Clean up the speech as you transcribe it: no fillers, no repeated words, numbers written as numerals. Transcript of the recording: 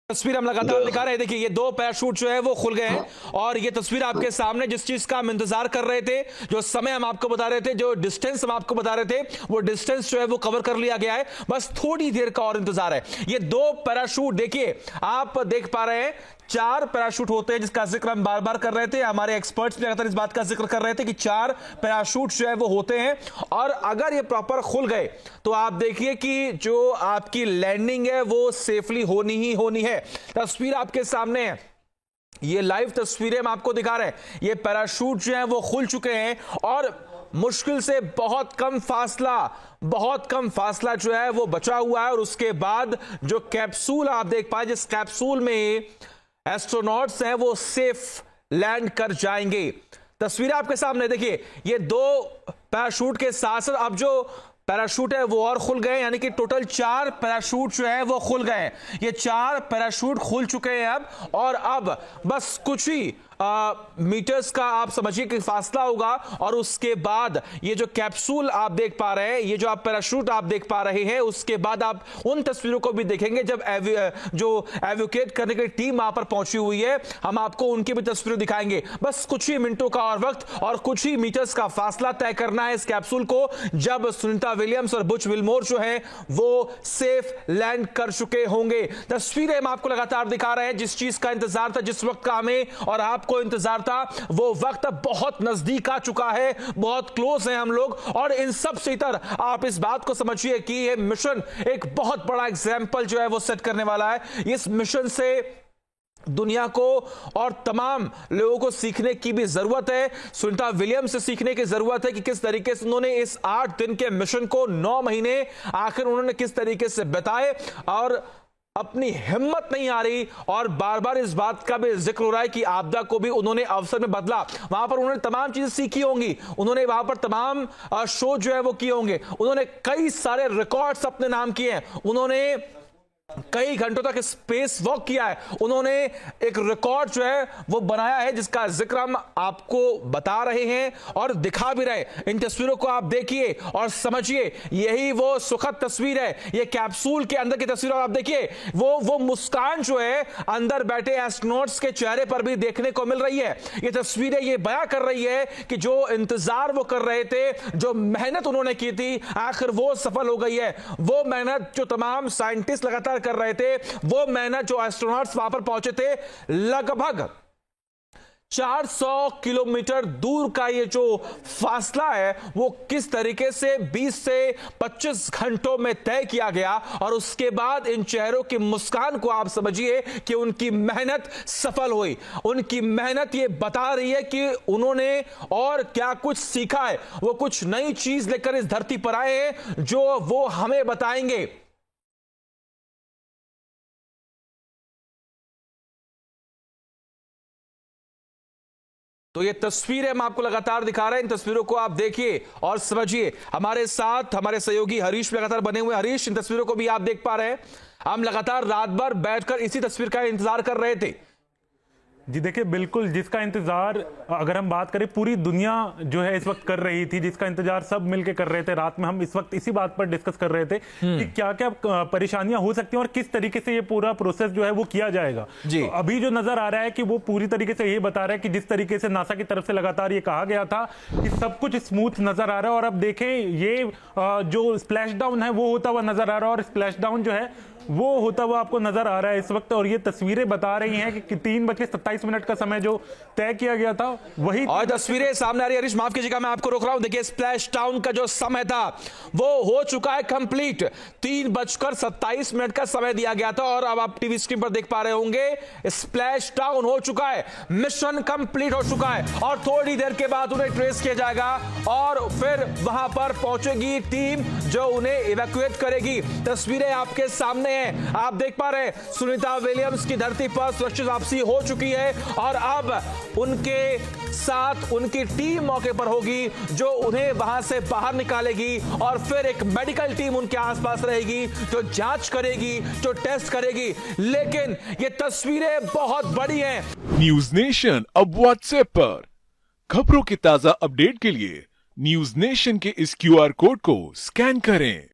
तस्वीर हम लगातार दिखा रहे हैं। देखिए ये दो पैराशूट जो है वो खुल गए हैं और ये तस्वीर आपके सामने जिस चीज का हम इंतजार कर रहे थे, जो समय हम आपको बता रहे थे, जो डिस्टेंस हम आपको बता रहे थे, वो डिस्टेंस जो है वो कवर कर लिया गया है। बस थोड़ी देर का और इंतजार है। ये दो पैराशूट देखिए, आप देख पा रहे हैं 4 पैराशूट होते हैं जिसका जिक्र हम बार बार कर रहे थे। हमारे एक्सपर्ट्स भी लगातार इस बात का जिक्र कर रहे थे कि 4 पैराशूट जो है वो होते हैं और अगर ये प्रॉपर खुल गए तो आप देखिए कि जो आपकी लैंडिंग है वो सेफली होनी ही होनी है। तस्वीर आपके सामने है, ये लाइव तस्वीरें हम आपको दिखा रहे हैं। ये पैराशूट जो है वो खुल चुके हैं और मुश्किल से बहुत कम फासला जो है वो बचा हुआ है और उसके बाद जो कैप्सूल आप देख पाए, जिस कैप्सूल में एस्ट्रोनॉट्स हैं वो सेफ लैंड कर जाएंगे। तस्वीर आपके सामने देखिए, ये 2 पैराशूट के साथ साथ अब जो पैराशूट है वो और खुल गए, यानी कि टोटल 4 पैराशूट जो है वो खुल गए। ये 4 पैराशूट खुल चुके हैं अब, और अब बस कुछ ही मीटर्स का आप समझिए कि फासला होगा और उसके बाद ये जो कैप्सूल आप देख पा रहे हैं, ये जो आप पैराशूट आप देख पा रहे हैं, उसके बाद आप उन तस्वीरों को भी देखेंगे जब जो एवोकेट करने की टीम वहां पर पहुंची हुई है। हम आपको उनकी भी तस्वीरें दिखाएंगे। बस कुछ ही मिनटों का और वक्त और कुछ ही मीटर्स का फासला तय करना है इस कैप्सूल को, जब सुनीता विलियम्स और बुच विल्मोर जो है वो सेफ लैंड कर चुके होंगे। तस्वीरें हम आपको लगातार दिखा रहे हैं। जिस चीज का इंतजार था, जिस वक्त का हमें और आपको इंतजार था, वो वक्त बहुत नजदीक आ चुका है, बहुत क्लोज हैं हम लोग। और इन सब से इतर आप इस बात को समझिए कि ये मिशन एक बहुत बड़ा एग्जाम्पल जो है वो सेट करने वाला है। इस मिशन से दुनिया को और तमाम लोगों को सीखने की भी जरूरत है। सुनीता विलियम्स से सीखने की जरूरत है कि किस तरीके से उन्होंने इस 8 दिन के मिशन को 9 महीने आखिर उन्होंने किस तरीके से बिताए और अपनी हिम्मत नहीं आ रही। और बार बार इस बात का भी जिक्र हो रहा है कि आपदा को भी उन्होंने अवसर में बदला। वहां पर उन्होंने तमाम चीजें सीखी होंगी, उन्होंने वहां पर तमाम शो जो है वो किए होंगे, उन्होंने कई सारे रिकॉर्ड्स अपने नाम किए हैं, उन्होंने कई घंटों तक स्पेस वॉक किया है, उन्होंने एक रिकॉर्ड जो है वो बनाया है जिसका जिक्र हम आपको बता रहे हैं और दिखा भी रहे। इन तस्वीरों को आप देखिए और समझिए, यही वो सुखद तस्वीर है। ये कैप्सूल के अंदर की तस्वीर आप देखिए, वो मुस्कान जो है अंदर बैठे एस्ट्रोनॉट्स के चेहरे पर भी देखने को मिल रही है। ये तस्वीरें ये बयां कर रही है कि जो इंतजार वो कर रहे थे, जो मेहनत उन्होंने की थी, आखिर वो सफल हो गई है। वो मेहनत जो तमाम साइंटिस्ट लगातार कर रहे थे, वो मेहनत जो एस्ट्रोनॉट्स वहां पर पहुंचे थे, लगभग 400 किलोमीटर दूर का ये जो फासला है वो किस तरीके से 20 से 25 घंटों में तय किया गया। और उसके बाद इन चेहरों की मुस्कान को आप समझिए कि उनकी मेहनत सफल हुई। उनकी मेहनत ये बता रही है कि उन्होंने और क्या कुछ सीखा है, वो कुछ नई चीज लेकर इस धरती पर आए हैं जो वो हमें बताएंगे। तो ये तस्वीरें हम आपको लगातार दिखा रहे हैं, इन तस्वीरों को आप देखिए और समझिए। हमारे साथ हमारे सहयोगी हरीश लगातार बने हुए। हरीश, इन तस्वीरों को भी आप देख पा रहे हैं। हम लगातार रात भर बैठकर इसी तस्वीर का इंतजार कर रहे थे। जी देखिए, बिल्कुल जिसका इंतजार अगर हम बात करें पूरी दुनिया जो है इस वक्त कर रही थी, जिसका इंतजार सब मिलके कर रहे थे। रात में हम इस वक्त इसी बात पर डिस्कस कर रहे थे कि क्या क्या परेशानियां हो सकती हैं और किस तरीके से ये पूरा प्रोसेस जो है वो किया जाएगा। तो अभी जो नजर आ रहा है कि वो पूरी तरीके से ये बता रहा है कि जिस तरीके से नासा की तरफ से लगातार ये कहा गया था कि सब कुछ स्मूथ नजर आ रहा है। और अब देखें, ये जो स्प्लैश डाउन है वो होता हुआ नजर आ रहा है और स्प्लैश डाउन जो है वो होता हुआ आपको नजर आ रहा है इस वक्त। और ये तस्वीरें बता रही हैं कि 3:27 का समय जो तय किया गया था वही, और तस्वीरें सामने आ रही है। हरीश, माफ कीजिएगा, मैं आपको रोक रहा हूं। देखिए, स्प्लैश डाउन का जो समय था वो हो चुका है कंप्लीट। 3:27 का समय दिया गया था और अब आप टीवी स्क्रीन पर देख पा रहे होंगे स्प्लैश डाउन हो चुका है। मिशन कंप्लीट हो चुका है और थोड़ी देर के बाद उन्हें ट्रेस किया जाएगा और फिर वहां पर पहुंचेगी टीम जो उन्हें इवैक्यूएट करेगी। तस्वीरें आपके सामने आप देख पा रहे हैं, सुनीता विलियम्स की धरती पर सुरक्षित वापसी हो चुकी है और अब उनके साथ उनकी टीम मौके पर होगी जो उन्हें वहां से बाहर निकालेगी और फिर एक मेडिकल टीम उनके आसपास रहेगी जो जांच करेगी, जो टेस्ट करेगी। लेकिन ये तस्वीरें बहुत बड़ी हैं। न्यूज नेशन अब व्हाट्सएप पर खबरों के ताजा अपडेट के लिए न्यूज नेशन के इस QR कोड को स्कैन करें।